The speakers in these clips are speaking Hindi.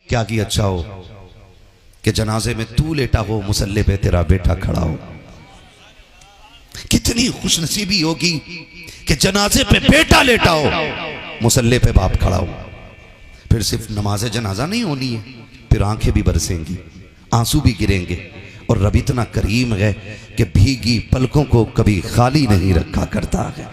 क्या की अच्छा हो कि जनाजे में तू लेटा हो, मुसल्ले पे तेरा बेटा खड़ा हो। कितनी खुशनसीबी होगी कि जनाजे पे बेटा लेटा हो, मुसल्ले पे बाप खड़ा हो। फिर सिर्फ नमाज जनाजा नहीं होनी है, फिर आंखें भी बरसेंगी, आंसू भी गिरेंगे। और रब इतना करीम है कि भीगी पलकों को कभी खाली नहीं रखा करता है,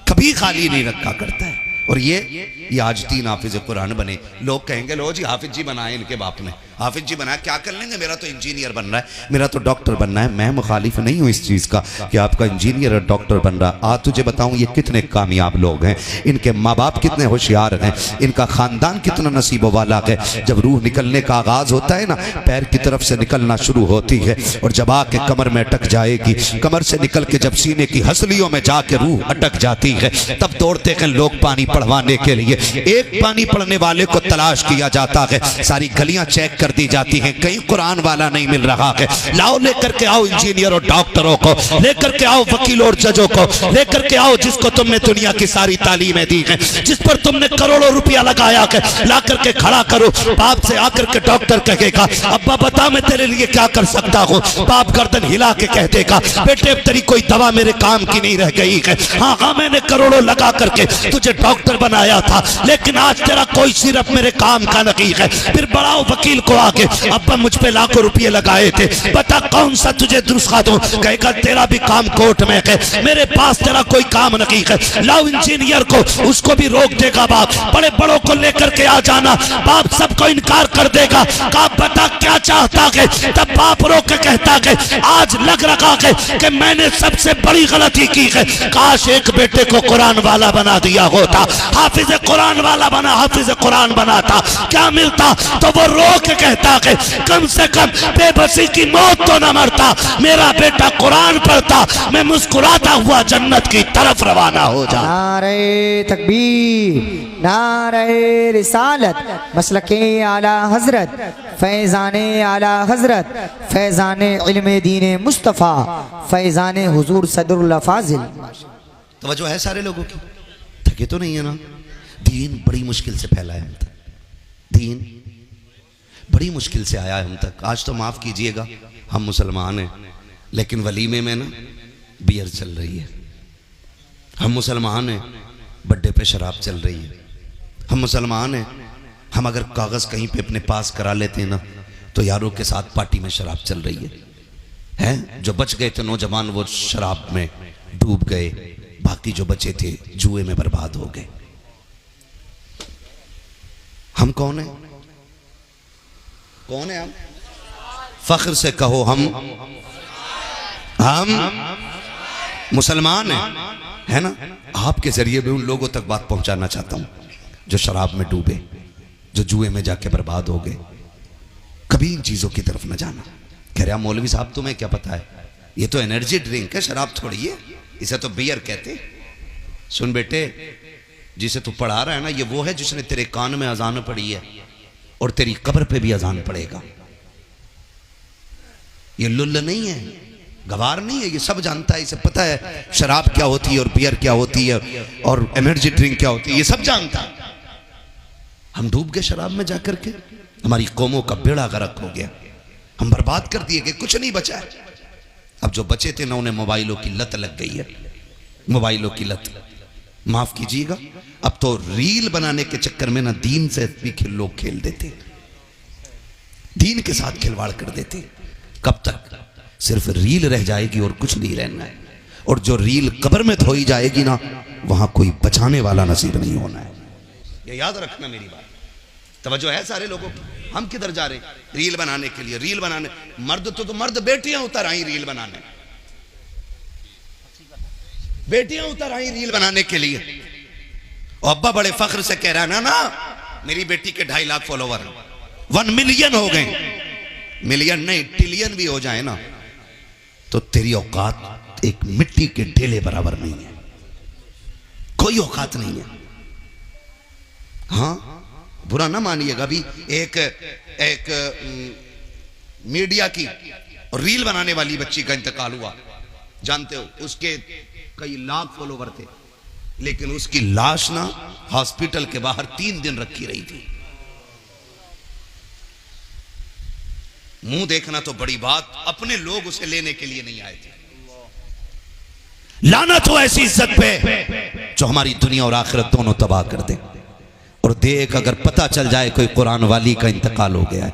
कभी खाली नहीं रखा करता है। और ये आज 3 हाफिज कुरान बने। लोग कहेंगे लो जी हाफिज जी बनाए इनके बाप ने, हाफिज जी बनाया, क्या कर लेंगे, मेरा तो इंजीनियर बनना है, मेरा तो डॉक्टर बनना है। मैं मुखालिफ नहीं हूँ इस चीज़ का कि आपका इंजीनियर और डॉक्टर बन रहा। आज तुझे बताऊँ ये कितने कामयाब लोग हैं, इनके माँ बाप कितने होशियार हैं, इनका ख़ानदान कितना नसीबों वाला है। जब रूह निकलने का आगाज़ होता है ना, पैर की तरफ से निकलना शुरू होती है और जब आके कमर में अटक जाएगी, कमर से निकल के जब सीने की हसलियों में जाके रूह अटक जाती है, तब दौड़ते हैं लोग पानी पढ़वाने के लिए। एक पानी पढ़ने वाले को तलाश किया जाता है, सारी गलियां चेक कर दी जाती हैं, कहीं कुरान वाला नहीं मिल रहा है। लाओ लेकर के आओ इंजीनियर और डॉक्टरों को, लेकर के आओ वकील और जजों को, लेकर के आओ जिसको तुमने दुनिया की सारी तालीमें दी हैं, जिस पर तुमने करोड़ों रुपया लगाया है, ला करके खड़ा करो। बाप से आकर के डॉक्टर कहेगा अब्बा बता मैं तेरे लिए क्या कर सकता हूँ। बाप गर्दन हिला के कह देगा बेटे अब तेरी कोई दवा मेरे काम की नहीं रह गई है। हाँ हाँ मैंने करोड़ों लगा करके तुझे डॉक्टर बनाया था, लेकिन आज तेरा कोई सिर्फ मेरे काम का नहीं है। फिर बढ़ाओ वकील को आके, अब्बा मुझ पे लाखों रुपये लगाए थे, बता कौन सा तुझे दुरुस्ता दूं। कहेगा तेरा भी काम कोर्ट में है, मेरे पास तेरा कोई काम नहीं है। लाओ इंजीनियर को, उसको भी रोक देगा बाप। बड़े बड़ों को लेकर के आ जाना, बाप सबको इनकार कर देगा। कहा बता क्या चाहता है, तब बाप रोक के कहता है आज लग रहा है कि मैंने सबसे बड़ी गलती की है। काश एक बेटे को कुरान वाला बना दिया होता, हाफिज कुरान वाला बना, हाफिज कुरान बनाता, क्या मिलता। तो वो रो के कहता है कम से कम बेबसी की मौत तो न मरता, मेरा बेटा कुरान पढ़ता, मैं मुस्कुराता हुआ जन्नत की तरफ रवाना हो जा। नारे तकबीर, नारे रिसालत, मसलके आला हजरत, फैज़ाने आला हजरत, फैज़ाने इल्मे दीन मुस्तफ़ा, फैज़ाने हुजूर सदरुल फाजिल। तवज्जो है सारे लोगों की, थके तो नहीं है ना। दीन बड़ी मुश्किल से फैला है हम तक, दीन बड़ी मुश्किल से आया है हम तक। आज तो माफ़ कीजिएगा हम मुसलमान हैं, लेकिन वलीमे में ना बियर चल रही है। हम मुसलमान हैं, बर्थडे पे शराब चल रही है। हम मुसलमान हैं, हम अगर कागज़ कहीं पे अपने पास करा लेते हैं ना, तो यारों के साथ पार्टी में शराब चल रही है। जो बच गए थे नौजवान वो शराब में डूब गए, बाकी जो बचे थे जुए में बर्बाद हो गए। हम कौन है, कौन है हम? फख्र से कहो हम मुसलमान हैं, है ना। आपके जरिए भी उन लोगों तक बात पहुंचाना चाहता हूं जो शराब में डूबे, जो जुए में जाके बर्बाद हो गए। कभी इन चीजों की तरफ न जाना। कह रहा मौलवी साहब तुम्हें क्या पता है, ये तो एनर्जी ड्रिंक है, शराब थोड़ी है, इसे तो बियर कहते। सुन बेटे, जिसे तू पढ़ा रहा है ना, ये वो है जिसने तेरे कान में अजान पढ़ी है और तेरी कब्र पे भी अजान पड़ेगा। ये लुल्ल नहीं है, गवार नहीं है, ये सब जानता है, इसे पता है शराब क्या होती है और बियर क्या होती है और एनर्जी ड्रिंक क्या होती है, ये सब जानता है। हम डूब गए शराब में जाकर के, हमारी कौमों का बेड़ा गर्क हो गया, हम बर्बाद कर दिए गए, कुछ नहीं बचा है। अब जो बचे थे ना, उन्हें मोबाइलों की लत लग गई है, मोबाइलों की लत। माफ कीजिएगा, अब तो रील बनाने के चक्कर में ना दीन से भी लोग खेल देते, दीन के साथ खिलवाड़ कर देते। कब तक? सिर्फ रील रह जाएगी और कुछ नहीं रहना है। और जो रील कब्र में धोई जाएगी ना, वहां कोई बचाने वाला नसीब नहीं होना है। ये याद रखना मेरी बात। तवज्जो है सारे लोगों की। हम किधर जा रहे? रील बनाने के लिए। रील बनाने मर्द तो मर्द बेटियां उतर आई रील बनाने, बेटियां उतर आई रील बनाने के लिए। और अब्बा बड़े फख्र से कह रहा है ना मेरी बेटी के 2.5 लाख फॉलोवर 1 मिलियन हो गए। मिलियन नहीं, ट्रिलियन भी हो जाए ना, तो तेरी औकात एक मिट्टी के ढेले बराबर नहीं है, कोई औकात नहीं है। हाँ, बुरा ना मानिएगा। अभी एक मीडिया की और रील बनाने वाली बच्ची का इंतकाल हुआ, जानते हो, उसके कई लाख फॉलोवर थे, लेकिन उसकी लाश ना हॉस्पिटल के बाहर 3 दिन रखी रही थी। मुंह देखना तो बड़ी बात, अपने लोग उसे लेने के लिए नहीं आए थे। लानत हो ऐसी इज्जत पे जो हमारी दुनिया और आखिरत दोनों तबाह कर दे। और देख, अगर पता चल जाए कोई कुरान वाली का इंतकाल हो गया है,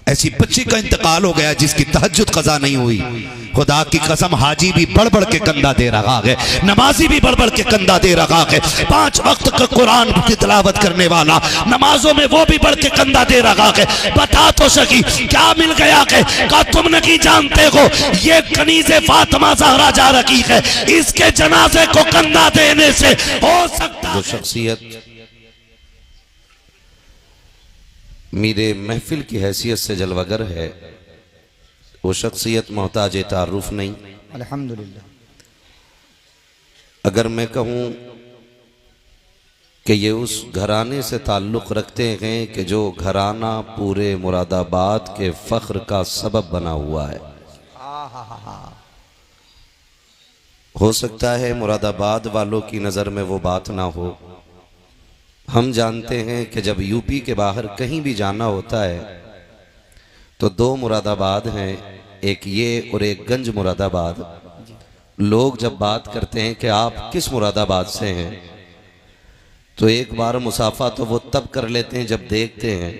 ऐसी बच्ची का इंतकाल हो गया जिसकी तहज्जुद कज़ा नहीं हुई, खुदा की कसम हाजी भी बढ़ बढ़ के कंधा दे रहा है, नमाजी भी बढ़ बढ़ के कंधा दे रहा है, 5 वक्त का कुरान की तिलावत करने वाला नमाजों में वो भी बढ़ के कंधा दे रहा है। बता तो सकी क्या मिल गया है? का तुम नहीं जानते हो ये कनीज़े फातिमा ज़हरा जा रही है, इसके जनाजे को कंधा देने से हो सकता जो शख्सियत मेरे महफिल की हैसियत से जलवागर है, वो शख्सियत मोहताज तारुफ नहीं। अल्हम्दुलिल्लाह। अगर मैं कहूँ कि ये उस घराने से ताल्लुक़ रखते हैं कि जो घराना पूरे मुरादाबाद के फ़ख्र का सबब बना हुआ है, हो सकता है मुरादाबाद वालों की नज़र में वो बात ना हो। हम जानते हैं कि जब यूपी के बाहर कहीं भी जाना होता है तो 2 मुरादाबाद हैं, एक ये और एक गंज मुरादाबाद। लोग जब बात करते हैं कि आप किस मुरादाबाद से हैं, तो एक बार मुसाफा तो वो तब कर लेते हैं जब देखते हैं,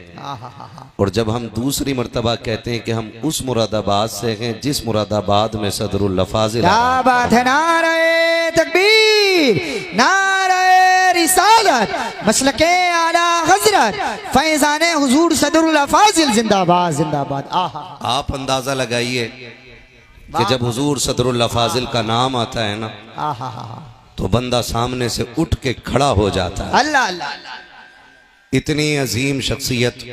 और जब हम दूसरी मर्तबा कहते हैं कि हम उस मुरादाबाद से हैं जिस मुरादाबाद में सदरुल लफाजिल। क्या बात है, नारे तकबीर, नारे रिसालत, मसलके आला हजरत, फैजान हुजूर सदरुल लफाजिल जिंदाबाद जिंदाबाद। आप अंदाजा लगाइए कि जब हुजूर सदरुल लफाजिल का नाम आता है ना, तो बंदा सामने से उठ के खड़ा हो जाता है। अल्लाह अल्लाह। इतनी अजीम शख्सियत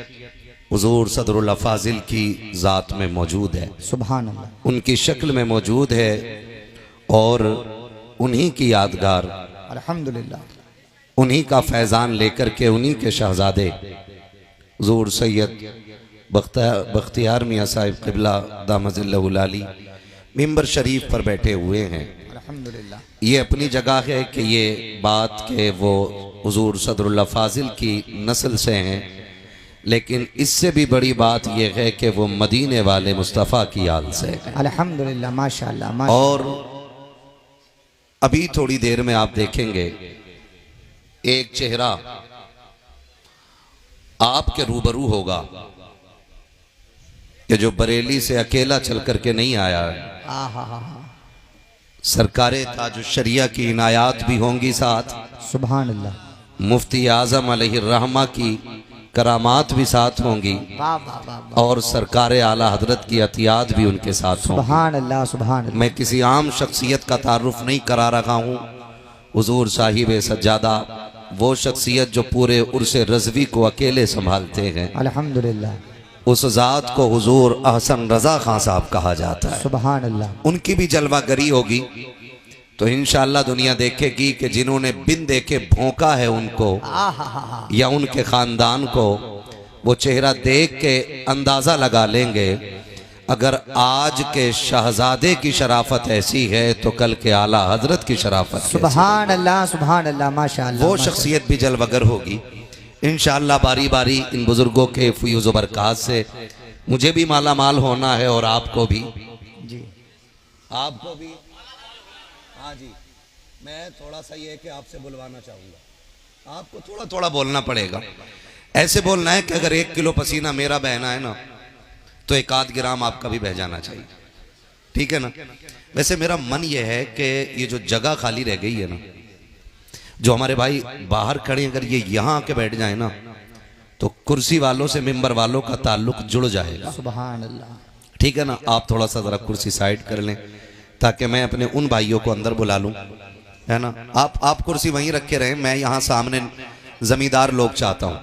हुजूर सदरुल अफाजिल की ज़ात में मौजूद है, सुभान अल्लाह, उनकी शक्ल में मौजूद है, और उन्हीं की यादगार, अल्हम्दुलिल्लाह, उन्हीं का फैज़ान लेकर के उन्हीं के शहजादे हुजूर सैयद बख्तियार मियाँ साहिब क़िबला दामजिल्लहुल आली मिंबर शरीफ पर बैठे हुए हैं। अल्हम्दुलिल्लाह। ये अपनी जगह है कि ये बात के वो हुजूर सदरुल फाजिल की नस्ल से हैं, लेकिन इससे भी बड़ी बात यह है कि वो मदीने वाले मुस्तफ़ा की आल से हैं। अल्हम्दुलिल्लाह, माशाअल्लाह। और अभी थोड़ी देर में आप देखेंगे एक चेहरा आपके रूबरू होगा कि जो बरेली से अकेला चल करके नहीं आया है। सरकारे ताजुश शरिया की इनायात भी होंगी साथ, सुभान अल्लाह। मुफ्ती आज़म अलैहिर्रहमा की करामात भी साथ होंगी, वाह वाह वाह। और सरकारे आला हजरत की अतियात भी उनके साथ होंगी। सुभान अल्लाह सुभान अल्लाह। मैं किसी आम शख्सियत का तारुफ नहीं करा रहा हूँ। हुजूर साहिब सज्जादा वो शख्सियत जो पूरे उर्से रज़वी को अकेले संभालते हैं, अल्हम्दुलिल्लाह, उस ज़ात को हुजूर अहसन रज़ा खां साहब कहा जाता है। सुभान अल्लाह। उनकी भी जलवागरी होगी तो इंशाअल्लाह दुनिया देखेगी कि जिन्होंने बिन देखे भोंका है उनको या उनके ख़ानदान को, वो चेहरा देख के अंदाज़ा लगा लेंगे अगर आज के शहजादे की शराफत ऐसी है तो कल के आला हजरत की शराफत। सुभान अल्लाह सुभान अल्लाह, माशाअल्लाह। वो शख्सियत भी जलवगर होगी इंशाअल्लाह। बारी बारी इन बुजुर्गों के फयूज़ व बरक़ात से मुझे भी माला माल होना है, और आपको भी जी, आपको भी। हाँ जी, मैं थोड़ा सा ये कि आपसे बुलवाना चाहूँगा, आपको थोड़ा थोड़ा बोलना पड़ेगा। ऐसे बोलना है कि अगर 1 किलो पसीना मेरा बहना है ना, तो 1 आध ग्राम आपका भी बह जाना चाहिए, ठीक है ना। वैसे मेरा मन ये है कि ये जो जगह खाली रह गई है ना, जो हमारे भाई बाहर खड़े अगर ये यहाँ आके बैठ जाए ना, तो कुर्सी वालों से मिंबर वालों का ताल्लुक जुड़ जाएगा। सुभान अल्लाह, ठीक है ना। आप थोड़ा सा ज़रा कुर्सी साइड कर लें ताकि मैं अपने उन भाइयों को अंदर बुला लूँ, है ना। आप कुर्सी वहीं रख के रहें, मैं यहाँ सामने जमींदार लोग चाहता हूँ,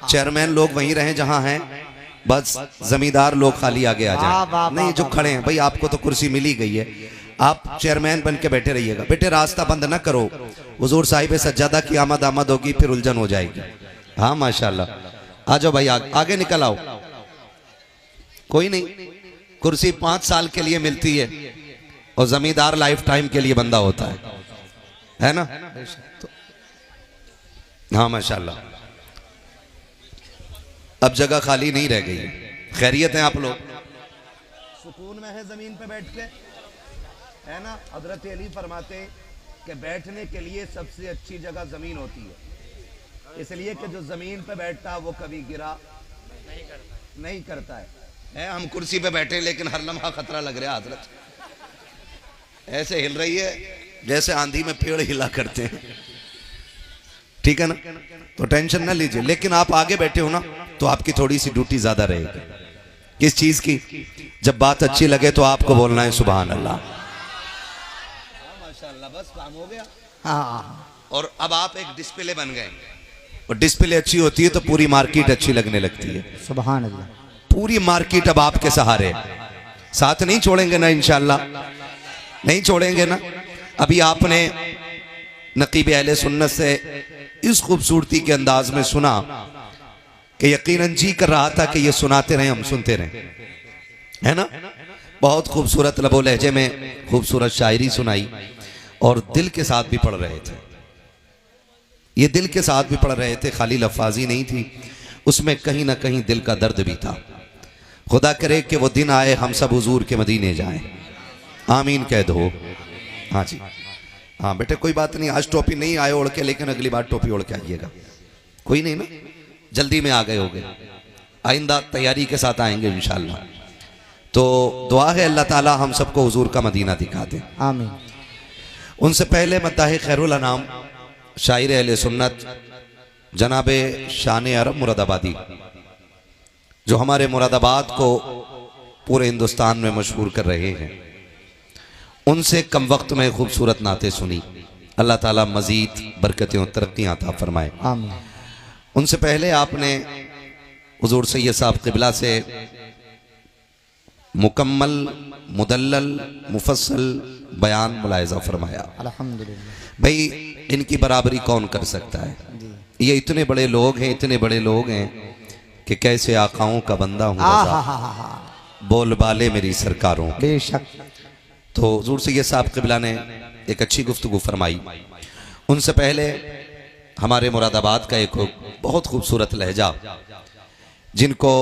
चेयरमैन लोग वहीं रहें जहाँ हैं, बस जमींदार लोग खाली आगे आ जाएं। नहीं, जो खड़े हैं भाई, आपको तो कुर्सी मिली गई है, आप चेयरमैन बन के बैठे रहिएगा। बेटे रास्ता बंद ना करो, हुजूर साहिब सज्जादा की आमद आमद होगी, फिर उलझन हो जाएगी। हाँ माशाल्लाह, आ जाओ भाई, आगे निकल आओ। कोई नहीं, कुर्सी 5 साल के लिए मिलती है और जमींदार लाइफ टाइम के लिए बंदा होता है ना। हाँ माशाल्लाह, अब जगह खाली नहीं रह गई, खैरियत हैं आप लोग? सुकून में है जमीन पे बैठ के, है ना? हजरत अली फरमाते कि बैठने के लिए सबसे अच्छी जगह जमीन होती है, इसलिए कि जो जमीन पे बैठता है वो कभी गिरा नहीं करता है। हम कुर्सी पे बैठे लेकिन हर लम्हा खतरा लग रहा है, हजरत ऐसे हिल रही है जैसे आंधी में पेड़ हिला करते हैं, ठीक है ना? तो टेंशन ना लीजिए, लेकिन आप आगे बैठे हो ना तो आपकी थोड़ी सी ड्यूटी ज्यादा रहेगी। किस चीज की? जब बात अच्छी लगे तो आपको बोलना है सुभान अल्लाह, माशाअल्लाह, बस काम हो गया। हाँ और अब आप एक डिस्प्ले बन गए, और डिस्प्ले अच्छी होती है तो पूरी मार्केट अच्छी लगने लगती है। सुभान अल्लाह। पूरी मार्केट अब आपके सहारे, साथ नहीं छोड़ेंगे ना इंशाअल्लाह, नहीं छोड़ेंगे ना। अभी आपने नकीब अहले सुन्नत से इस खूबसूरती के अंदाज में सुना कि यकीनन जी कर रहा था कि ये सुनाते रहे, हम सुनते रहे, है ना? बहुत खूबसूरत लबो लहजे में खूबसूरत शायरी सुनाई और दिल के साथ भी पढ़ रहे थे। ये दिल के साथ भी पढ़ रहे थे, खाली लफ्ज़ी नहीं थी, उसमें कहीं ना कहीं दिल का दर्द भी था। खुदा करे कि वो दिन आए हम सब हुजूर के मदीने जाएं, आमीन कह दो। हाँ जी, हाँ बेटे कोई बात नहीं, आज टोपी नहीं आए ओढ़ के, लेकिन अगली बार टोपी ओढ़ के आइएगा। कोई नहीं ना, जल्दी में आ गए होगे, आइंदा तैयारी के साथ आएंगे इंशाअल्लाह। तो दुआ है अल्लाह ताला हम सबको हुजूर का मदीना दिखा दे, आमीन। उनसे पहले मद्दाह खैरुल अनाम शायर अहले सुन्नत जनाबे शान अरब मुरादाबादी, जो हमारे मुरादाबाद को पूरे हिंदुस्तान में मशहूर कर रहे हैं, उनसे कम वक्त में खूबसूरत नाते सुनी। अल्लाह ताला मजीद बरकतें और तरक्कियां अता फरमाए, आमीन। उनसे पहले आपने हुजूर सैयद साहब क़िबला से मुकम्मल मुदल्लल मुफस्सल बयान मुलाहिज़ा फरमाया। अल्हम्दुलिल्लाह। भाई इनकी बराबरी कौन कर सकता है? ये इतने बड़े लोग हैं, इतने बड़े लोग हैं कि कैसे आकाओं का बंदा हूँ, बोल बाले मेरी सरकारों। बेशक। तो हुजूर सैयद साहब क़िबला ने एक अच्छी गुफ्तगू फरमाई। उनसे पहले हमारे मुरादाबाद का एक बहुत खूबसूरत लहजा, जिनको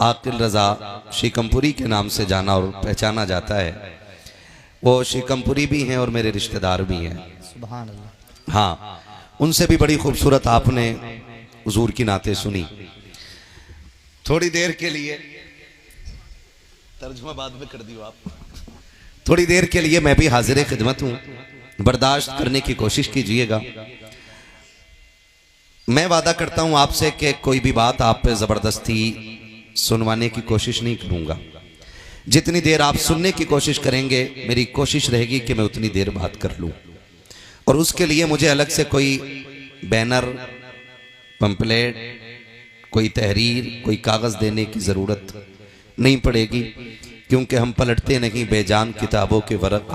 आकिल रज़ा शिकमपुरी के नाम से जाना और पहचाना जाता है, वो शिकमपुरी भी हैं और मेरे रिश्तेदार भी हैं। सुभान अल्लाह। हाँ, उनसे भी बड़ी खूबसूरत आपने हुजूर की नाते सुनी। थोड़ी देर के लिए तर्जुमा बाद में कर दियो आप, थोड़ी देर के लिए मैं भी हाजिर खिदमत हूँ, बर्दाश्त करने की कोशिश कीजिएगा। मैं वादा करता हूँ आपसे कि कोई भी बात आप पे ज़बरदस्ती सुनवाने की कोशिश नहीं करूँगा। जितनी देर आप सुनने की कोशिश करेंगे, मेरी कोशिश रहेगी कि मैं उतनी देर बात कर लूँ, और उसके लिए मुझे अलग से कोई बैनर, पंपलेट, कोई तहरीर, कोई कागज़ देने की ज़रूरत नहीं पड़ेगी, क्योंकि हम पलटते नहीं बेजान किताबों के वरक,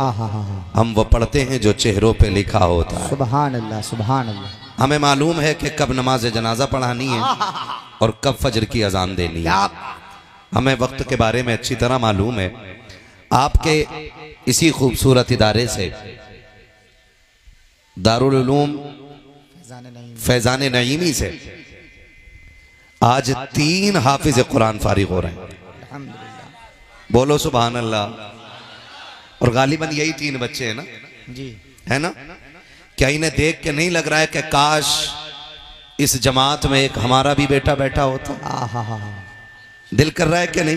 हम वो पढ़ते हैं जो चेहरों पे लिखा होता है। सुभान अल्लाह, सुभान अल्लाह। हमें मालूम है कि कब नमाज जनाजा पढ़ानी है और कब फजर की अजान देनी है। हमें वक्त के बारे में अच्छी तरह मालूम है। आपके इसी खूबसूरत इदारे से, दारुल उलूम फैजान नईमी से, आज 3 हाफिज कुरान फारिग हो रहे हैं। बोलो सुभान अल्लाह। और गालिबन यही 3 बच्चे हैं ना जी, है ना? क्या इन्हें देख के नहीं लग रहा है कि काश इस जमात में एक हमारा भी बेटा बैठा होता? दिल कर रहा है कि नहीं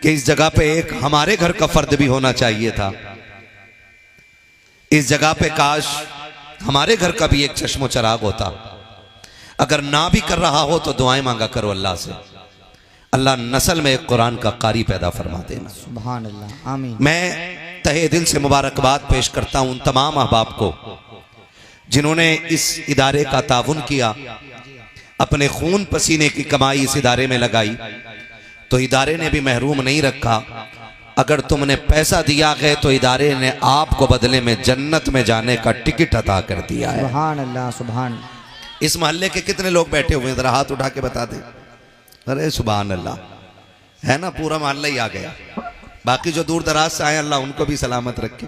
कि इस जगह पे एक हमारे घर का फर्द भी होना चाहिए था? इस जगह पे काश हमारे घर का भी एक चश्मो चराग होता। अगर ना भी कर रहा हो तो दुआएं मांगा करो अल्लाह से, अल्लाह नस्ल में एक कुरान का कारी पैदा फरमा देना। सुभान अल्लाह, आमीन। मैं तहे दिल से मुबारकबाद पेश करता हूं उन तमाम अहबाब को जिन्होंने इस इदारे का ताउन किया, अपने खून पसीने की कमाई इस इदारे में लगाई, तो इदारे ने भी महरूम नहीं रखा। अगर तुमने पैसा दिया है तो इदारे ने आपको बदले में जन्नत में जाने का टिकट अता कर दिया है। सुभान अल्लाह, सुभान। इस मोहल्ले के कितने लोग बैठे हुए हैं, जरा हाथ उठा के बता दे। अरे सुभान अल्लाह, है ना? पूरा मोहल्ला ही आ गया। बाकी जो दूर दराज से आए अल्लाह उनको भी सलामत रखे,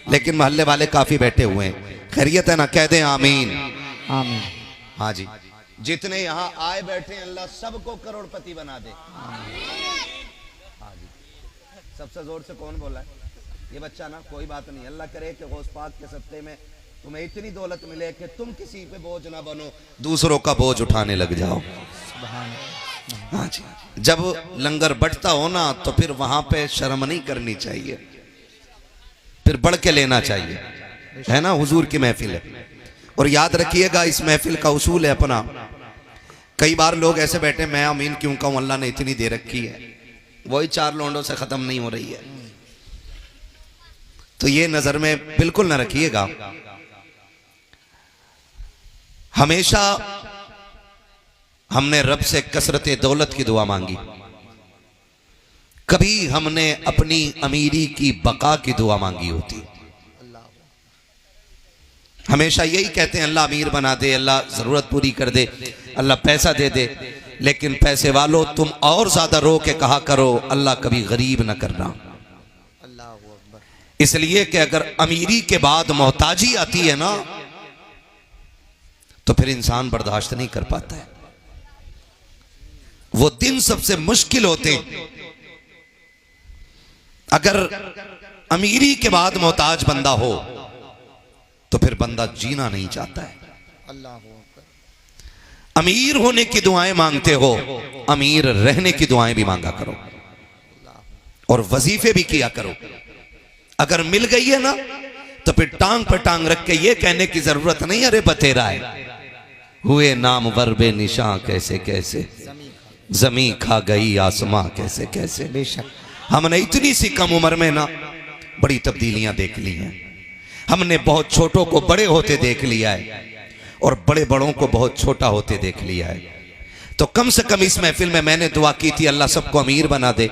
लेकिन मोहल्ले वाले काफी बैठे हुए हैं। खैरियत है ना? कह दें आमीन। आमीन। हाँ जी, जितने यहां आए बैठे हैं अल्लाह सबको करोड़पति बना दे। हाँ जी, सबसे जोर से कौन बोला है? ये बच्चा ना, कोई बात नहीं, अल्लाह करे कि गौस पाक के सत्ते में तुम्हें इतनी दौलत मिले कि तुम किसी पे बोझ ना बनो, दूसरों का बोझ उठाने लग जाओ। हाँ जी, जब लंगर बंटता हो ना तो फिर वहां पे शर्म नहीं करनी चाहिए, फिर बढ़ के लेना चाहिए, है ना। हुजूर की महफिल है और याद रखिएगा इस महफिल का उसूल है अपना। कई बार लोग ऐसे बैठे, मैं आमीन क्यों कहूं, अल्लाह ने इतनी दे रखी है, वही 4 लोंडों से खत्म नहीं हो रही है। तो ये नजर में बिल्कुल ना रखिएगा। हमेशा हमने रब से कसरत दौलत की दुआ मांगी, कभी हमने अपनी अमीरी की बका की दुआ मांगी होती। हमेशा यही कहते हैं अल्लाह अमीर बना दे, अल्लाह जरूरत पूरी कर दे, अल्लाह पैसा दे दे, लेकिन पैसे वालों तुम और ज्यादा रो के कहा करो अल्लाह कभी गरीब न करना। इसलिए कि अगर अमीरी के बाद मोहताजी आती है ना तो फिर इंसान बर्दाश्त नहीं कर पाता है। वो दिन सबसे मुश्किल होते हैं। अगर अमीरी के बाद मोहताज बंदा हो तो फिर बंदा जीना नहीं चाहता है। अमीर होने की दुआएं मांगते हो, अमीर रहने की दुआएं भी मांगा करो और वजीफे भी किया करो। अगर मिल गई है ना तो फिर टांग पर टांग रख के ये कहने की जरूरत नहीं अरे बतेरा है, हुए नाम वर्बे निशां कैसे कैसे, जमी खा गई आसमां कैसे कैसे। बेशक हमने इतनी सी कम उम्र में ना बड़ी तब्दीलियां देख ली हैं। हमने बहुत छोटों को बड़े होते देख लिया है और बड़े बड़ों को बहुत छोटा होते देख लिया है। तो कम से कम इस महफिल में मैंने दुआ की थी अल्लाह सबको अमीर बना दे,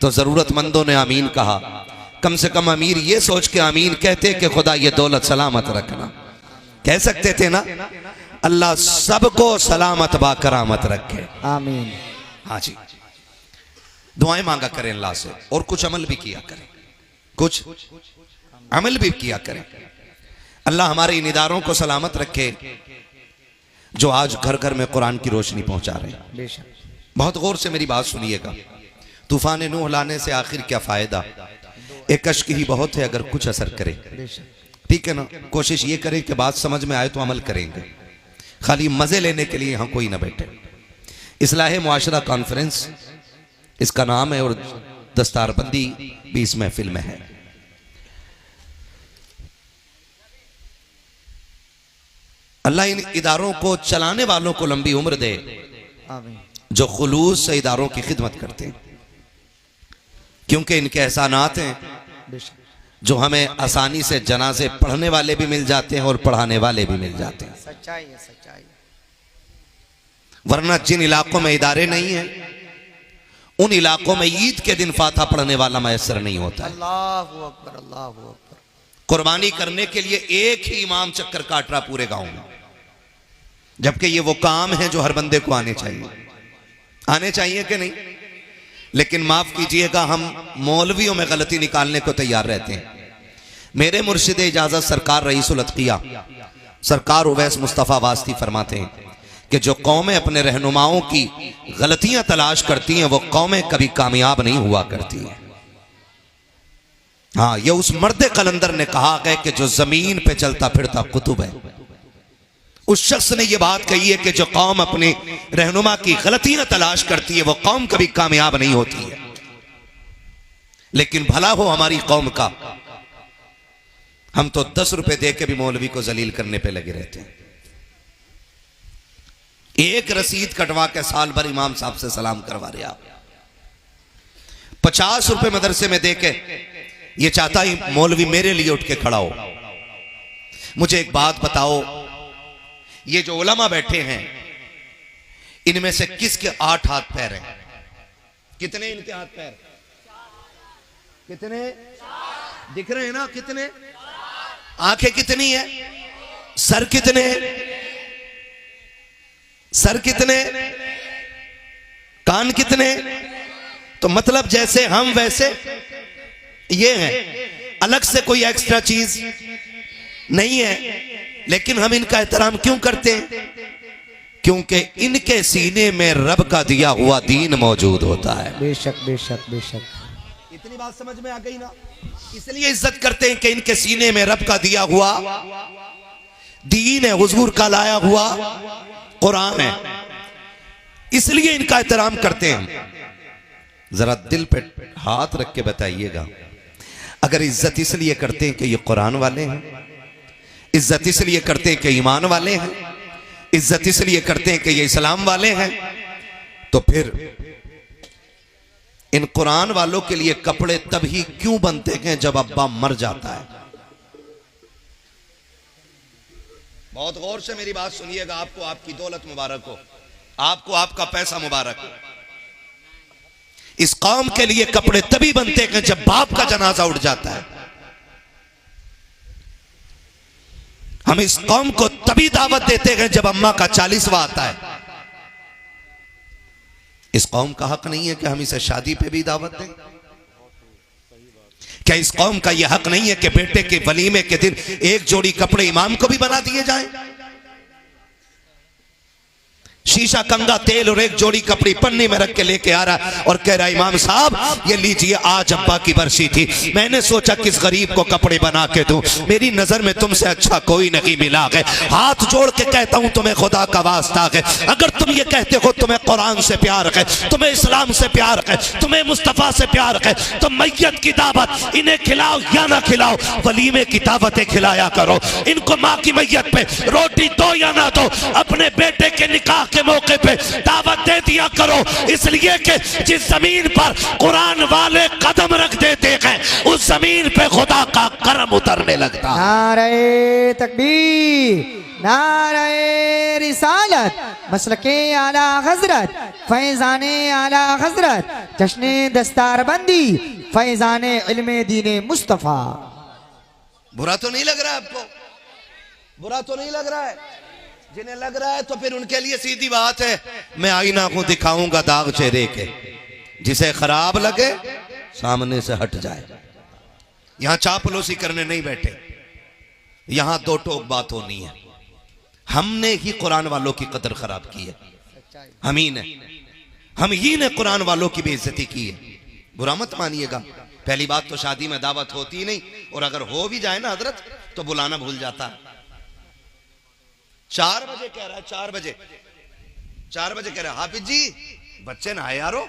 तो जरूरतमंदों ने आमीन कहा। कम से कम अमीर ये सोच के आमीन कहते कि खुदा ये दौलत सलामत रखना, कह सकते थे ना, अल्लाह सबको सलामत बाकरामत रखे, आमीन। हाँ जी, दुआएं मांगा करें अल्लाह से और कुछ अमल भी किया करें, कुछ अमल भी किया करें। अल्लाह हमारे इन इदारों को सलामत रखे जो आज घर घर में कुरान की रोशनी पहुंचा रहे हैं। बेशक बहुत गौर से मेरी बात सुनिएगा। तूफान नूह लाने से आखिर क्या फायदा, एक अश्क ही बहुत है अगर कुछ असर करे। ठीक है ना, कोशिश ये करें कि बात समझ में आए तो अमल करेंगे, खाली मजे लेने के लिए यहां कोई ना बैठे। इस्लाह मुआशरा कॉन्फ्रेंस इसका नाम है और दस्तारबंदी भी इस महफिल में है। अल्लाह इन इदारों को चलाने वालों को लंबी उम्र दे जो खुलूस से इदारों की खिदमत करते हैं, क्योंकि इनके एहसानात हैं जो हमें आसानी से जनाजे पढ़ने वाले भी मिल जाते हैं और पढ़ाने वाले भी मिल जाते हैं। सच्चाई है, सच्चाई। वरना जिन इलाकों में इदारे नहीं हैं उन इलाकों में ईद के दिन फातिहा पढ़ने वाला मैसर नहीं होता है। अल्लाहु अकबर, अल्लाहु अकबर। कुर्बानी करने के लिए एक ही इमाम चक्कर काट रहा पूरे गांव में, जबकि ये वो काम है जो हर बंदे को आने चाहिए। आने चाहिए कि नहीं? लेकिन माफ कीजिएगा हम मौलवियों में गलती निकालने को तैयार रहते हैं। मेरे मुर्शिद इजाजत सरकार रईसुल अतकिया सरकार उवैस मुस्तफ़ा वास्ती फरमाते हैं कि जो कौमें अपने रहनुमाओं की गलतियां तलाश करती हैं वो कौमें कभी कामयाब नहीं हुआ करती हैं। हाँ, ये उस मर्द कलंदर ने कहा है कि जो जमीन पे चलता फिरता कुतुब है। उस शख्स ने यह बात कही है कि जो कौम अपने रहनुमा की गलतियां तलाश करती है वो कौम कभी कामयाब नहीं होती है। लेकिन भला हो हमारी कौम का, हम तो 10 रुपए दे के भी मौलवी को जलील करने पे लगे रहते हैं। एक रसीद कटवा के साल भर इमाम साहब से सलाम करवा रहे आप, 50 रुपए मदरसे में दे के ये चाहता ही मौलवी मेरे लिए उठ के खड़ा हो। मुझे एक बात बताओ, ये जो उलमा बैठे हैं इनमें से किसके 8 हाथ पैर हैं? कितने इनके हाथ पैर? कितने दिख रहे हैं ना? कितने? आंखें कितनी है? सर कितने? सर कितने? कान कितने? तो मतलब जैसे हम वैसे ये हैं, अलग से कोई एक्स्ट्रा चीज नहीं है। लेकिन हम इनका एहतराम क्यों करते हैं? क्योंकि इनके सीने में रब का दिया हुआ दीन मौजूद होता है। बेशक बेशक बेशक। इतनी बात समझ में आ गई ना? इसलिए इज्जत करते हैं कि इनके सीने में रब का दिया हुआ दीन है, हुजूर का लाया हुआ कुरान है, इसलिए इनका एहतराम करते हैं। जरा दिल पे हाथ रख के बताइएगा, अगर इज्जत इसलिए करते हैं कि ये कुरान वाले हैं, इज्जत इसलिए करते हैं कि ईमान वाले हैं, इज्जत इसलिए करते हैं कि ये इस्लाम वाले हैं, तो फिर इन कुरान वालों के लिए कपड़े तभी क्यों बनते हैं जब अब्बा मर जाता है? बहुत गौर से मेरी बात सुनिएगा। आपको आपकी दौलत मुबारक हो, आपको आपका पैसा मुबारक हो। इस कौम के लिए कपड़े तभी बनते हैं जब बाप का जनाजा उठ जाता है। हम इस कौम को तभी दावत देते हैं जब अम्मा का 40वां आता है। इस कौम का हक नहीं है कि हम इसे शादी पे भी दावत दें? क्या इस कौम का यह हक नहीं है कि बेटे के वलीमे के दिन एक जोड़ी कपड़े इमाम को भी बना दिए जाएं? शीशा, कंगा, तेल और एक जोड़ी कपड़ी पन्नी में रख के लेके आ रहा और कह रहा इमाम साहब ये लीजिए, आज अब्बा की बरसी थी, मैंने सोचा किस गरीब को कपड़े बना के दूं, मेरी नजर में तुमसे अच्छा कोई नहीं मिला है। हाथ जोड़ के कहता हूं तुम्हें खुदा का वास्ता है, अगर तुम ये कहते हो तुम्हें कुरान से प्यार है, तुम्हें इस्लाम से प्यार है, तुम्हें मुस्तफा से प्यार है, तो मैयत की दावत इन्हें खिलाओ या ना खिलाओ, वलीमे की दावतें खिलाया करो। इनको माँ की मैयत पे रोटी दो या ना दो, अपने बेटे के निकाह के मौके पे दावत दे दिया करो, इसलिए कि जिस जमीन पर कुरान वाले कदम रख देते हैं उस जमीन पे खुदा का करम उतरने लगता है। नारे तकबीर, नारे रिसालत, मसलके आला हजरत, फैजाने आला हजरत, जश्ने दस्तारबंदी, फैजाने इल्मे दीने मुस्तफा। बुरा तो नहीं लग रहा है आपको? बुरा तो नहीं लग रहा है? जिन्हें लग रहा है तो फिर उनके लिए सीधी बात है, मैं आईना को दिखाऊंगा दाग चेहरे के, जिसे खराब लगे सामने से हट जाए। यहां चापलूसी करने नहीं बैठे, यहां दो टोक बात होनी है। हमने ही कुरान वालों की कदर खराब की है, हम ही ने कुरान वालों की बेइज्जती की है। बुरा मत मानिएगा। पहली बात तो शादी में दावत होती नहीं, और अगर हो भी जाए ना हजरत तो बुलाना भूल जाता है। 4 बजे कह रहा है, 4 बजे कह रहा है, हाफिज जी बच्चे नहाए यारो,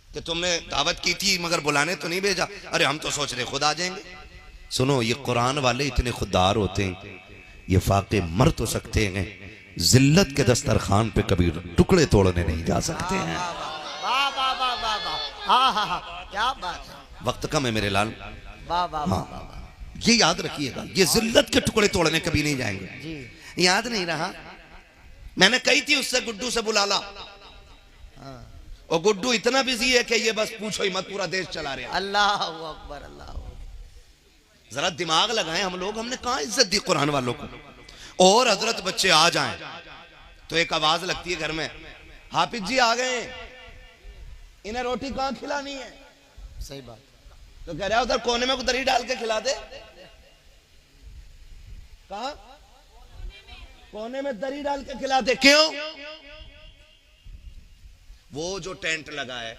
कि तुमने दावत की थी मगर बुलाने तो नहीं भेजा। अरे हम तो सोच रहे खुद आ जाएंगे। सुनो, ये कुरान वाले इतने खुददार होते हैं, ये फाके मर तो सकते हैं, जिल्लत के दस्तरखान पे कभी टुकड़े तोड़ने नहीं जा सकते हैं। क्या बात है, वक्त कम है मेरे लाल। वाह वाह वाह, ये याद रखिएगा, ये जिल्लत के टुकड़े तोड़ने कभी नहीं जाएंगे। जी याद नहीं रहा? मैंने कही थी उससे गुड्डू से बुला ला, और गुड्डू इतना बिजी है कि ये बस पूछो ही मत, पूरा देश चला रहे। अल्लाह अकबर, अल्लाह। जरा दिमाग लगाएं हम लोग, हमने कहां इज्जत दी कुरान वालों को। और हजरत बच्चे आ जाएं तो एक आवाज लगती है घर में, हाफिज जी आ गए, इन्हें रोटी कहां खिलानी है? सही बात। तो कह रहा है उधर कोने में दही डाल के खिला दे। कहा? कोने में दही डाल के खिला दे। क्यों? वो जो टेंट लगा है,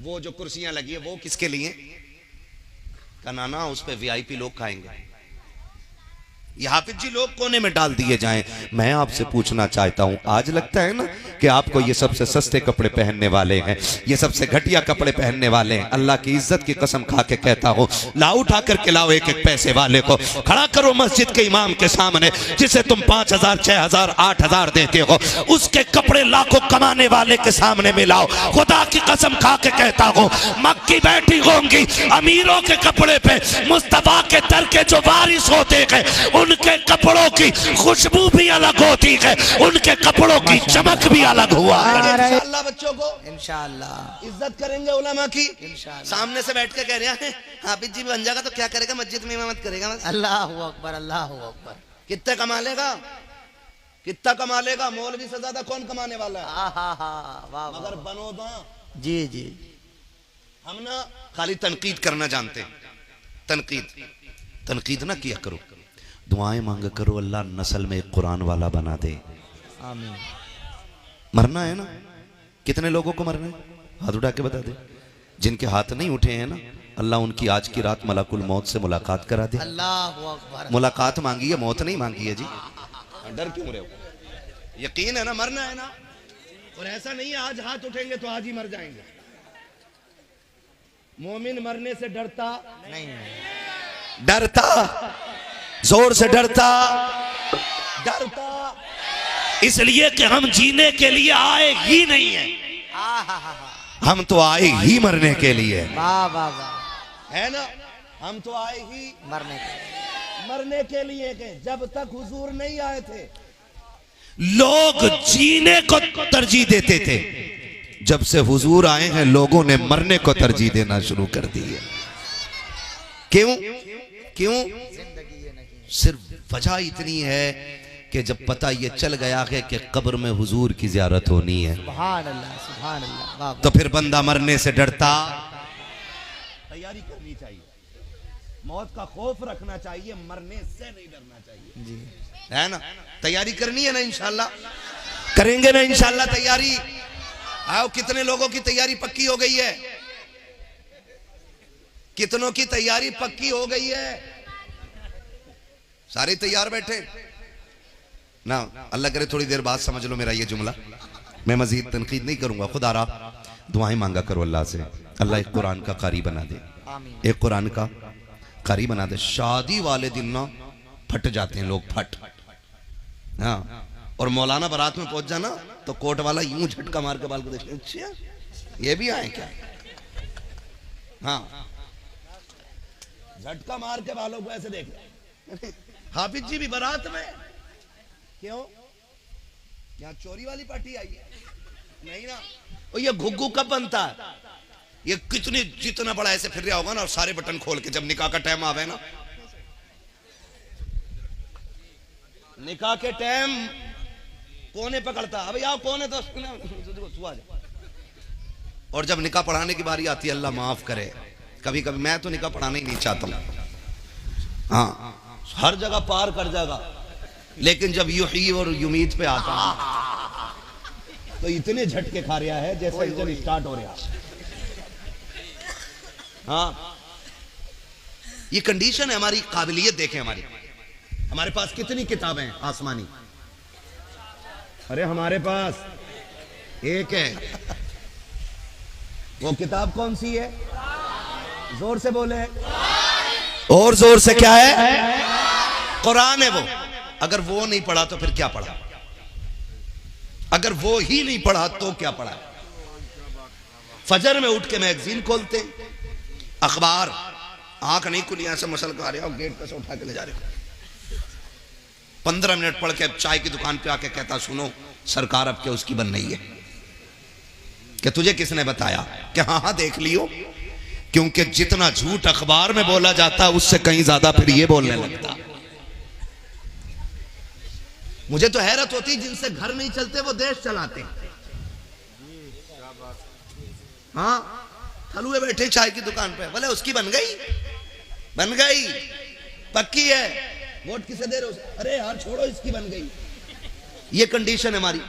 वो जो कुर्सियां लगी है, वो किसके लिए? का नाना उस पे वीआईपी लोग खाएंगे, ये हाफिज जी लोग कोने में डाल दिए जाएं। मैं आपसे पूछना चाहता हूं, आज लगता है ना कि आपको ये सबसे सस्ते कपड़े पहनने वाले हैं, ये सबसे घटिया कपड़े पहनने वाले हैं। अल्लाह की इज्जत की कसम खा के कहता हूं, लाओ उठा करके लाओ एक एक पैसे वाले को, खड़ा करो मस्जिद के इमाम के सामने, जिसे तुम 5000, 6000, 8000 देते हो, उसके कपड़े लाखों कमाने वाले के सामने मिलाओ। खुदा की कसम खा के कहता हूं, मक्की बैठी होंगी अमीरों के कपड़े पे, मुस्तफा के दर के जो वारिस होते हैं उनके कपड़ों की खुशबू भी अलग होती है, उनके कपड़ों की चमक भी अलग हुआ। इंशाअल्लाह बच्चों को इंशाअल्लाह इज्जत करेंगे उलमा की। इंशाअल्लाह। सामने से बैठ के कह रहे हैं हाफिज जी बन जाएगा तो क्या करेगा? मस्जिद में इमामत करेगा बस। अल्लाह अकबर, अल्लाह अकबर। कितना कमा लेगा? कितना कमा लेगा? मौलवी से ज्यादा कौन कमाने वाला है? वाह मगर बनो दो। जी जी। हम ना खाली तनकीद करना जानते हैं, तनकीद ना किया करो। दुआएं मांगा करो, अल्लाह नस्ल में एक कुरान वाला बना दे। आमीन। मरना है ना, कितने लोगों को मरना है? हाथ उठा के बता दे। जिनके हाथ नहीं उठे हैं ना, अल्लाह उनकी आज की रात मलाकुल मौत से मुलाकात करा दे। अल्लाहु अकबर। मुलाकात मांगी है, मौत नहीं मांगी है जी। डर क्यों रहे हो? यकीन है ना, मरना है ना। और ऐसा नहीं है आज हाथ उठेंगे तो आज ही मर जाएंगे। मोमिन मरने से डरता नहीं, डरता, जोर से डरता इसलिए कि हम जीने के लिए आए ही नहीं है, हम तो आए ही मरने के लिए। वाह वाह वाह। है ना, हम तो आए ही मरने के लिए के। जब तक हुजूर नहीं आए थे लोग जीने को तरजीह देते थे, जब से हुजूर आए हैं लोगों ने मरने को तरजीह देना शुरू कर दी है। क्यों? क्यों? सिर्फ वजह इतनी है कि जब पता ये चल गया है कि कब्र में हुजूर की ज़ियारत होनी है, सुभान अल्लाह, सुभान अल्लाह, वाह। तो फिर बंदा मरने से डरता। तैयारी करनी चाहिए, मौत का खौफ रखना चाहिए, मरने से नहीं डरना चाहिए जी। है ना। तैयारी करनी है ना, इंशाल्लाह करेंगे ना, इंशाल्लाह तैयारी। आओ, कितने लोगों की तैयारी पक्की हो गई है? कितनों की तैयारी पक्की हो गई है? सारे तैयार बैठे ना। अल्लाह करे थोड़ी देर बाद समझ लो मेरा ये जुमला, मैं मजीद तनकीद नहीं करूंगा। खुदा रहा दुआएं मांगा करो अल्लाह से, अल्लाह एक कुरान का कारी बना दे, एक कुरान का कारी बना दे। शादी वाले दिन ना फट जाते हैं लोग, फट। हाँ, और मौलाना बारात में पहुंच जाना तो कोट वाला यूं झटका मार के बाल को देखते, अच्छा ये भी आए क्या? हाँ, झटका मार के बालों को ऐसे देख। हाफिज जी भी बारात में, क्यों? यहाँ चोरी वाली पार्टी आई है? नहीं ना। और ये घुग्गू कब बनता है? ये कितनी जितना बड़ा ऐसे फिर रहा होगा ना, और सारे बटन खोल के जब निकाह का टाइम आवे ना, निकाह के टाइम कोने पकड़ता, अबे आओ कोने तो सुआ जा। और जब निकाह पढ़ाने की बारी आती है, अल्लाह माफ करे, कभी कभी मैं तो निकाह पढ़ाना ही नहीं चाहता हूं। हाँ, हर जगह पार कर जाएगा, लेकिन जब यूही और उम्मीद पे आता है तो इतने झटके खा रहा है जैसे इंजन स्टार्ट हो रहा। हाँ, ये कंडीशन है हमारी। काबिलियत देखें हमारी, हमारे पास कितनी किताबें हैं आसमानी। अरे हमारे पास एक है। वो किताब कौन सी है? जोर से बोले, और जोर से। क्या है? कुरान है वो। अगर वो नहीं पढ़ा तो फिर क्या पढ़ा? अगर वो ही नहीं पढ़ा तो क्या पढ़ा? फजर में उठ के मैगजीन खोलते, अखबार, आंख नहीं खुली, ऐसे मसल कर रहे हो, गेट पे से उठा के ले जा रहे हो। 15 मिनट पढ़ के चाय की दुकान पे आके कहता, सुनो सरकार अब क्या उसकी बन रही है? कि तुझे किसने बताया? कि हाँ हाँ देख लियो। क्योंकि जितना झूठ अखबार में बोला जाता है उससे कहीं ज्यादा फिर ये बोलने लगता। मुझे तो हैरत होती, जिनसे घर नहीं चलते वो देश चलाते। हाँ, थलुए बैठे चाय की दुकान पे, बोले उसकी बन गई, बन गई, पक्की है, वोट किसे दे रहे हो? अरे यार छोड़ो, इसकी बन गई। ये कंडीशन है हमारी।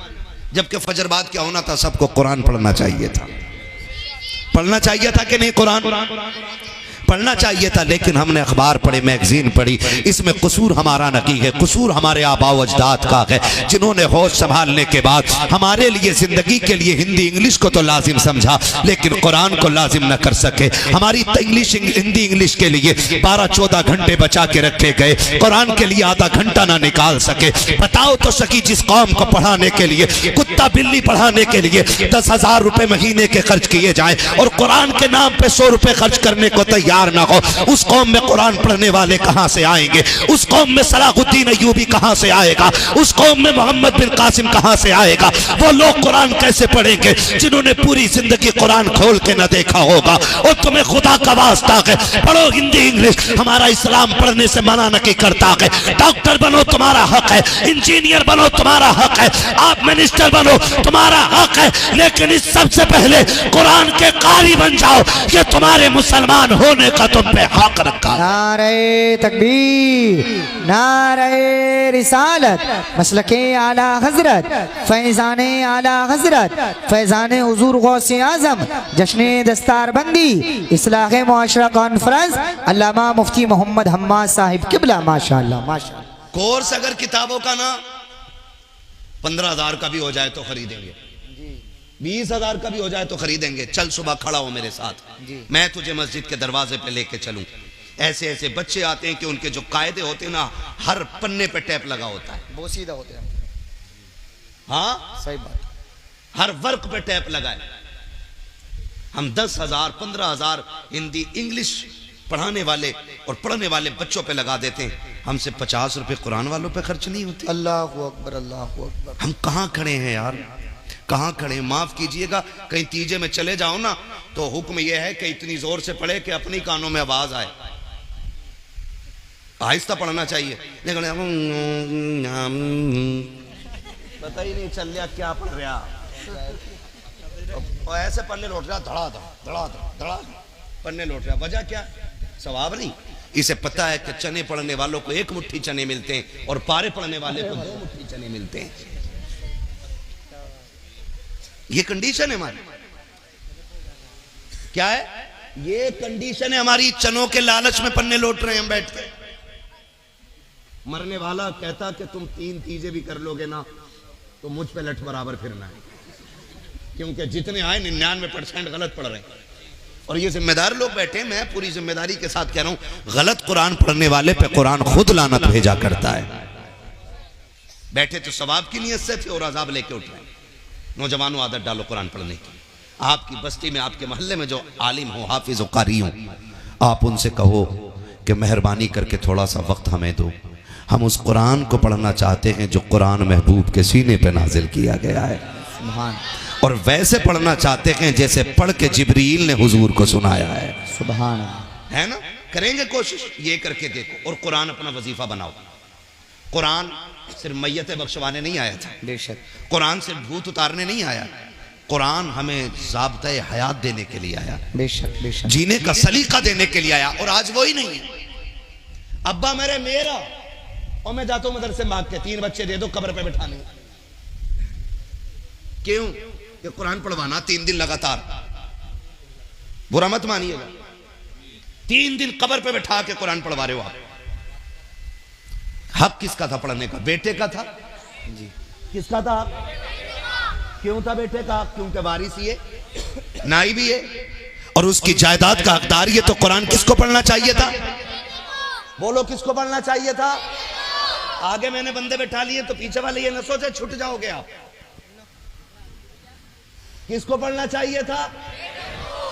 जबकि फजर बाद क्या होना था? सबको कुरान पढ़ना चाहिए था, पढ़ना चाहिए था कि नहीं? कुरान पढ़ना चाहिए था, लेकिन हमने अखबार पढ़े, मैगजीन पढ़ी। इसमें कसूर हमारा नहीं है, कसूर हमारे आबा व अजदाद का है, जिन्होंने होश संभालने के बाद हमारे लिए जिंदगी के लिए हिंदी इंग्लिश को तो लाजिम समझा, लेकिन कुरान को लाजिम न कर सके। हमारी हिंदी इंग्लिश के लिए 12-14 घंटे बचा के रखे गए, कुरान के लिए आधा घंटा ना निकाल सके। बताओ तो सकी, जिस कौम को पढ़ाने के लिए, कुत्ता बिल्ली पढ़ाने के लिए 10,000 रुपए महीने के खर्च किए जाए और कुरान के नाम पे 100 रुपए खर्च करने को तैयार ना हो, उस कौम में कुरान पढ़ने वाले कहां से आएंगे? उस कौम में सलाहुद्दीन अय्यूबी कहां से आएगा? उस कौम में मोहम्मद बिन कासिम कहां से आएगा? वो लोग कुरान कैसे पढ़ेंगे जिन्होंने पूरी जिंदगी कुरान खोल के न देखा होगा? और तुम्हें खुदा का वास्ता है, पढ़ो हिंदी इंग्लिश। हमारा इस्लाम पढ़ने से मना नहीं करता है। डॉक्टर बनो तुम्हारा हक है, इंजीनियर बनो तुम्हारा हक है, आप मिनिस्टर बनो तुम्हारा हक है, लेकिन इस सबसे पहले कुरान के कारी बन जाओ। ये तुम्हारे मुसलमान होने छोड़ने का तुम पे हक रखा। नारे तकबीर, नारे रिसालत, मसलके आला हजरत, फैजाने आला हजरत, फैजाने हुजूर गौसे आजम, जश्ने दस्तारबंदी, इस्लाह मुआशरा कॉन्फ्रेंस, अल्लामा मुफ्ती मोहम्मद हम्माद साहिब किबला। माशाअल्लाह माशाअल्लाह। कोर्स अगर किताबों का ना 15,000 का भी हो जाए तो खरीदेंगे, 20,000 का भी हो जाए तो खरीदेंगे। चल सुबह खड़ा हो मेरे साथ, मैं तुझे मस्जिद के दरवाजे पे लेके चलूं। ऐसे ऐसे बच्चे आते हैं कि उनके जो कायदे होते हैं ना, हर पन्ने पे टैप लगा होता है, बोसीदा होते हैं। हाँ सही बात। हर वर्क पे टैप लगा है। हम 10,000 15,000 हिंदी इंग्लिश पढ़ाने वाले और पढ़ने वाले बच्चों पे लगा देते हैं, हमसे 50 रुपए कुरान वालों पे खर्च नहीं होते। अल्लाहु अकबर, अल्लाहु अकबर। हम कहाँ खड़े हैं यार, कहाँ खड़े हैं? माफ कीजिएगा, कहीं तीजे में चले जाओ ना तो हुक्म यह है कि इतनी जोर से पढ़े कि अपनी कानों में आवाज आए। आहिस्ता पढ़ना चाहिए, लेकिन पता ही नहीं चल रहा क्या पढ़ रहा, और ऐसे पढ़ने लौट रहा, धड़ा पढ़ने लौट रहा। वजह क्या? सवाब नहीं। इसे पता है कि चने पढ़ने वालों को 1 मुट्ठी चने मिलते हैं और पारे पढ़ने वाले को 2 मुट्ठी चने मिलते हैं। ये कंडीशन है हमारी। क्या है ये कंडीशन है हमारी? चनों के लालच में पन्ने लौट रहे हैं हम बैठ के। मरने वाला कहता कि तुम 3 तीजे भी कर लोगे ना तो मुझ पे लठ बराबर फिरना है, क्योंकि जितने आए 99% गलत पढ़ रहे हैं। और ये जिम्मेदार लोग बैठे, मैं पूरी जिम्मेदारी के साथ कह रहा हूं, गलत कुरान पढ़ने वाले पे कुरान खुद लानत भेजा करता है। बैठे तो सवाब की नीयत से थे और अजाब लेके उठ रहे हैं। नौजवानों आदत डालो कुरान पढ़ने की। आपकी बस्ती में, आपके मोहल्ले में जो आलिम हो, हाफिज हो, कारी हो, आप उनसे कहो कि मेहरबानी करके थोड़ा सा वक्त हमें दो, हम उस कुरान को पढ़ना चाहते हैं जो कुरान महबूब के सीने पे नाजिल किया गया है, सुभान। और वैसे पढ़ना चाहते हैं जैसे पढ़ के जिब्रील ने हुजूर को सुनाया है, सुभान। है ना? करेंगे कोशिश, ये करके देखो। और कुरान अपना वजीफा बनाओ। कुरान सिर्फ मैयत बख्शवाने नहीं आया था, बेशक। कुरान सिर्फ भूत उतारने नहीं आया, कुरान हमें ज़ाब्ता हयात देने के लिए आया, बेशक बेशक, जीने का सलीका देने के लिए आया। और आज वही नहीं है। अब्बा मेरा और मैं जाता हूं मदरसे मांग के 3 बच्चे दे दो कब्र पे बैठाने। क्यों? ये कुरान पढ़वाना 3 दिन लगातार, बुरा मत मानिएगा, 3 दिन कब्र पे बैठा के कुरान पढ़वा रहे हो आप। हक किसका था पढ़ने का? बेटे का था जी। किसका था? क्यों था बेटे का? क्योंकि वारिस ही है, नाई भी है और उसकी जायदाद का हकदार। ये तो कुरान किसको पढ़ना चाहिए था? बोलो किसको पढ़ना चाहिए था? आगे मैंने बंदे बैठा लिए तो पीछे वाले ये न सोचे छूट जाओगे आप। किसको पढ़ना चाहिए था?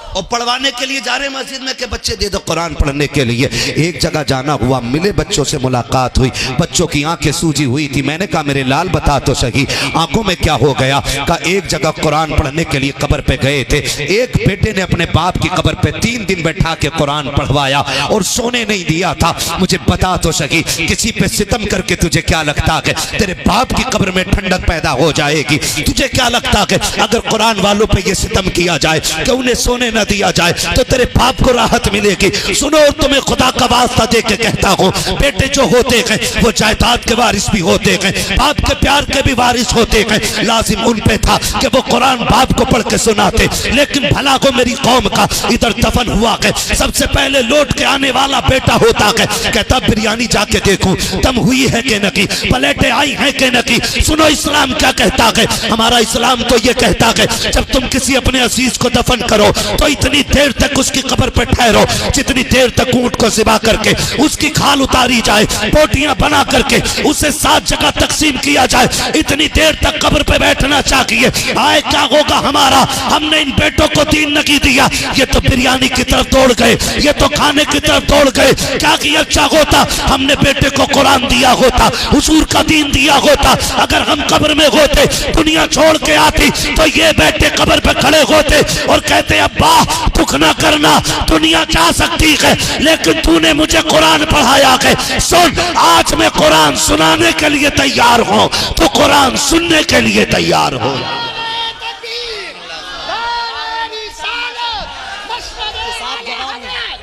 और पढ़वाने के लिए जा रहे मस्जिद में कि बच्चे दे दो कुरान पढ़ने के लिए। एक जगह जाना हुआ, मिले बच्चों से मुलाकात हुई, बच्चों की आंखें सूजी हुई थी। मैंने कहा मेरे लाल बता तो सही आंखों में क्या हो गया? कहा एक जगह कुरान पढ़ने के लिए कब्र पे गए थे, एक बेटे ने अपने बाप की कब्र पे 3 दिन बैठा के कुरान पढ़वाया और सोने नहीं दिया था। मुझे बता तो सही, किसी पे सितम करके तुझे क्या लगता है तेरे बाप की कब्र में ठंडक पैदा हो जाएगी? तुझे क्या लगता है अगर कुरान वालों पे ये सितम किया जाए कि उन्हें सोने न दिया जाए तो तेरे बाप को राहत मिलेगी? सुनो, तुम्हें खुदा का वास्ता दे के कहता हूँ, बेटे जो होते हैं वो जायदाद के वारिस भी होते हैं, बाप के प्यार के भी वारिस होते हैं। लाजिम उन पे था कि वो कुरान बाप को पढ़ के सुनाते। लेकिन भला को मेरी कौम का इधर दफन हुआ है, सबसे पहले लौट के आने वाला बेटा होता है। कहता बिरयानी जाके देखूं दम हुई है कि नहीं, प्लेटें आई हैं कि नहीं। सुनो इस्लाम क्या कहता है? हमारा इस्लाम तो ये कहता है जब तुम किसी अपने अजीज को दफन करो तो इतनी देर तक उसकी कब्र पे ठहरो जितनी देर तक ऊंट को ज़िबा करके उसकी खाल उतारी जाए, बोटियां बना करके उसे 7 जगह तकसीम किया जाए, इतनी देर तक कब्र पे बैठना चाहिए। आए क्या होगा हमारा? हमने इन बेटों को दीन नहीं दिया, ये तो बिरयानी की तरफ दौड़ गए, ये तो खाने की तरफ दौड़ गए। क्या किया अच्छा होता हमने बेटे को कुरान दिया होता, हुजूर का दीन दिया होता। अगर हम कब्र में होते, दुनिया छोड़ के आती, तो ये बेटे कब्र पे खड़े होते और कहते अब्बा दुख ना करना, दुनिया जा सकती है लेकिन तूने मुझे कुरान पढ़ाया है। सुन, आज मैं कुरान सुनाने के लिए तैयार हूं, तो कुरान सुनने के लिए तैयार हो।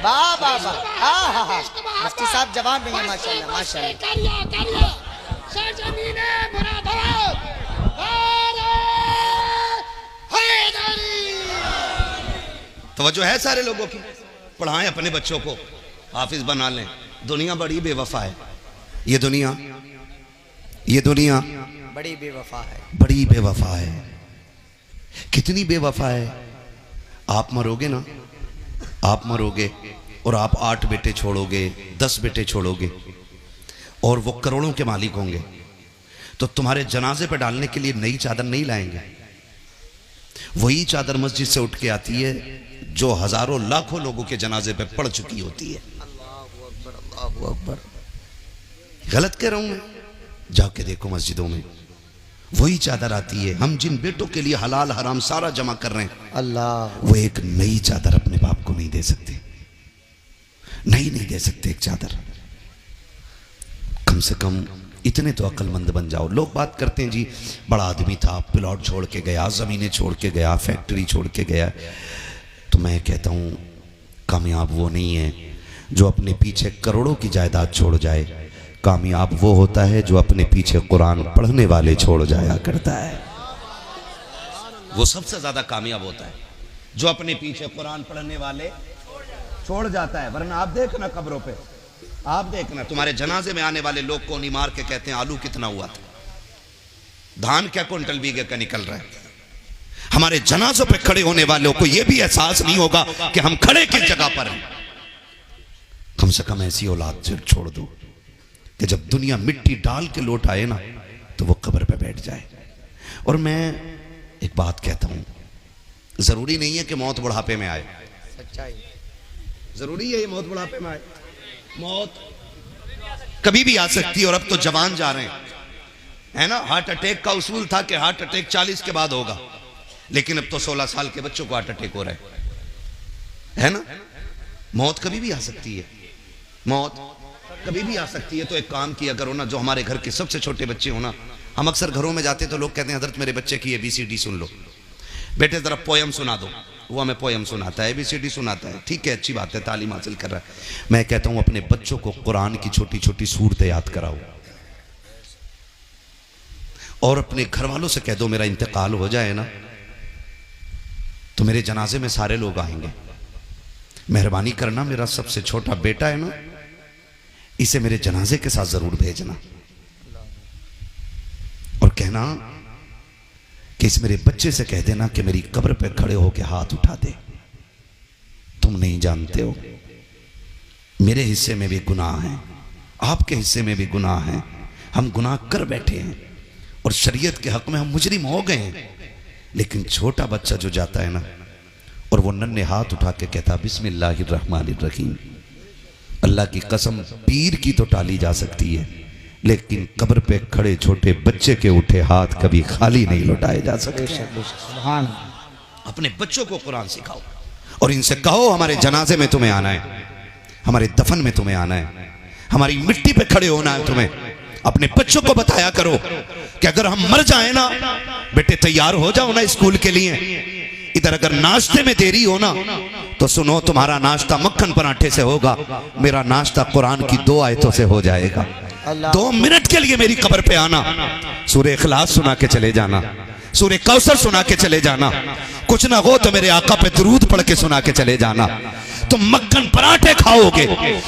वाह वाह वाह, हाँ हाँ हाँ, मुफ्ती साहब जवाब नहीं है, माशाल्लाह माशाल्लाह। तवज्जो है सारे लोगों की। पढ़ाएं अपने बच्चों को, हाफिज बना लें। दुनिया बड़ी बेवफा है, ये दुनिया बड़ी बेवफा है। बड़ी बेवफा है। कितनी बेवफा है। आप मरोगे ना, आप मरोगे और आप 8 बेटे छोड़ोगे, 10 बेटे छोड़ोगे और वो करोड़ों के मालिक होंगे, तो तुम्हारे जनाजे पे डालने के लिए नई चादर नहीं लाएंगे। वही चादर मस्जिद से उठ के आती है जो हजारों लाखों लोगों के जनाजे पे पड़ चुकी होती है। अल्लाहु अकबर, अल्लाहु अकबर। गलत कह रहा हूं मैं? जाके देखो मस्जिदों में वही चादर आती है। हम जिन बेटों के लिए हलाल हराम सारा जमा कर रहे हैं, अल्लाह, वो एक नई चादर अपने बाप को नहीं दे सकते। नहीं दे सकते एक चादर। कम से कम इतने तो अक्लमंद बन जाओ। लोग बात करते हैं जी बड़ा आदमी था, प्लॉट छोड़ के गया, जमीनें छोड़ के गया, फैक्ट्री छोड़ के गया। तो मैं कहता हूं कामयाब वो नहीं है जो अपने पीछे करोड़ों की जायदाद छोड़ जाए। कामयाब वो होता है जो अपने पीछे कुरान पढ़ने वाले छोड़ जाया करता है। वो सबसे ज्यादा कामयाब होता है जो अपने पीछे कुरान पढ़ने वाले छोड़ जाता है। वरना आप देखना कब्रों पे, आप देखना तुम्हारे जनाजे में आने वाले लोग को नहीं मार के कहते हैं आलू कितना हुआ था, धान क्या कुंटल बीघे का निकल रहा है। हमारे जनाजों पे खड़े होने वालों को यह भी एहसास नहीं होगा कि हम खड़े किस जगह पर हैं। कम से कम ऐसी औलाद छोड़ दो कि जब दुनिया मिट्टी डाल के लौट आए ना तो वो कब्र पे बैठ जाए। और मैं एक बात कहता हूं, जरूरी नहीं है कि मौत बुढ़ापे में आए। सच्चाई। जरूरी है ये मौत बुढ़ापे में आए? मौत कभी भी आ सकती है। और अब तो जवान जा रहे हैं, है ना। हार्ट अटैक का उसूल था कि हार्ट अटैक 40 के बाद होगा, लेकिन अब तो 16 साल के बच्चों को हार्ट अटैक हो रहा है ना। मौत कभी भी आ सकती है, मौत कभी भी आ सकती है। तो एक काम किया करो ना, जो हमारे घर के सबसे छोटे बच्चे हो ना, हम अक्सर घरों में जाते तो लोग कहते हैं हजरत मेरे बच्चे की ABCD सुन लो, बेटे जरा पोयम सुना दो। वो हमें पोयम सुनाता है, ABCD सुनाता है, ठीक है, अच्छी बात है, तालीम हासिल कर रहा है। मैं कहता हूं अपने बच्चों को कुरान की छोटी छोटी सूरतें याद कराओ और अपने घर वालों से कह दो मेरा इंतकाल हो जाए ना तो मेरे जनाजे में सारे लोग आएंगे। मेहरबानी करना, मेरा सबसे छोटा बेटा है ना, इसे मेरे जनाजे के साथ जरूर भेजना और कहना कि इस मेरे बच्चे से कह देना कि मेरी कब्र पे खड़े होकर हाथ उठा दे। तुम नहीं जानते हो मेरे हिस्से में भी गुनाह है, आपके हिस्से में भी गुनाह है। हम गुनाह कर बैठे हैं और शरीयत के हक में हम मुजरिम हो गए हैं। लेकिन छोटा बच्चा जो जाता है ना और वो नन्हे हाथ उठा के कहता बिस्मिल्लाहिर्रहमानिर्रहीम, अल्लाह की कसम पीर की तो टाली जा सकती है, लेकिन कब्र पे खड़े छोटे बच्चे के उठे हाथ कभी खाली नहीं लौटाए जा सकते। सुभान। अपने बच्चों को कुरान सिखाओ और इनसे कहो हमारे जनाजे में तुम्हें आना है, हमारे दफन में तुम्हें आना है, हमारी मिट्टी पे खड़े होना है तुम्हें। अपने बच्चों को बताया करो कि अगर हम मर जाए ना, बेटे तैयार हो जाओ ना स्कूल के लिए। इधर अगर नाश्ते में देरी हो ना तो सुनो, तुम्हारा नाश्ता मक्खन पराठे से होगा, मेरा नाश्ता कुरान की 2 आयतों से हो जाएगा। 2 मिनट के लिए मेरी कब्र पे आना, सूरह इखलास सुना के चले जाना, सूरह कौसर सुना के चले जाना, कुछ ना हो तो मेरे आका पे दुरूद पढ़ के सुना के चले जाना। तुम मक्खन पराठे खाओगे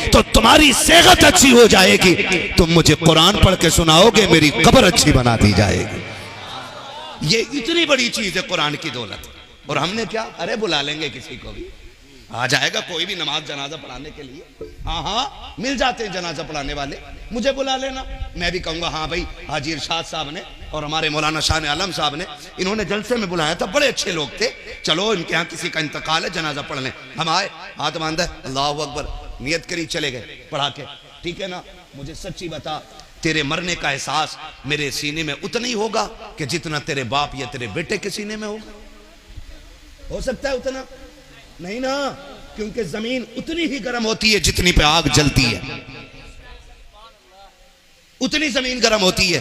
तो तुम्हारी सेहत अच्छी हो जाएगी, तुम मुझे कुरान पढ़ के सुनाओगे, मेरी कब्र अच्छी बना दी जाएगी। ये इतनी बड़ी चीज है कुरान की दौलत। और हमने क्या, अरे बुला लेंगे किसी को भी, आ जाएगा कोई भी नमाज जनाजा पढ़ाने के लिए। हाँ मिल जाते हैं जनाजा पढ़ाने वाले, मुझे बुला लेना, मैं भी कहूंगा हाँ भाई हाजी इरशाद साहब ने और हमारे मौलाना शाह आलम साहब ने इन्होंने जलसे में बुलाया था, बड़े अच्छे लोग थे, चलो इनके यहाँ किसी का इंतकाल है, जनाजा पढ़ लें। हम आए, हाथ बांधा, अल्लाहु अकबर, नियत करी, चले गए पढ़ा के, ठीक है ना। मुझे सच्ची बता, तेरे मरने का एहसास मेरे सीने में उतना ही होगा कि जितना तेरे बाप या तेरे बेटे के सीने में होगा? हो सकता है उतना नहीं ना, क्योंकि जमीन उतनी ही गर्म होती है जितनी पे आग जलती है, उतनी जमीन गर्म होती है।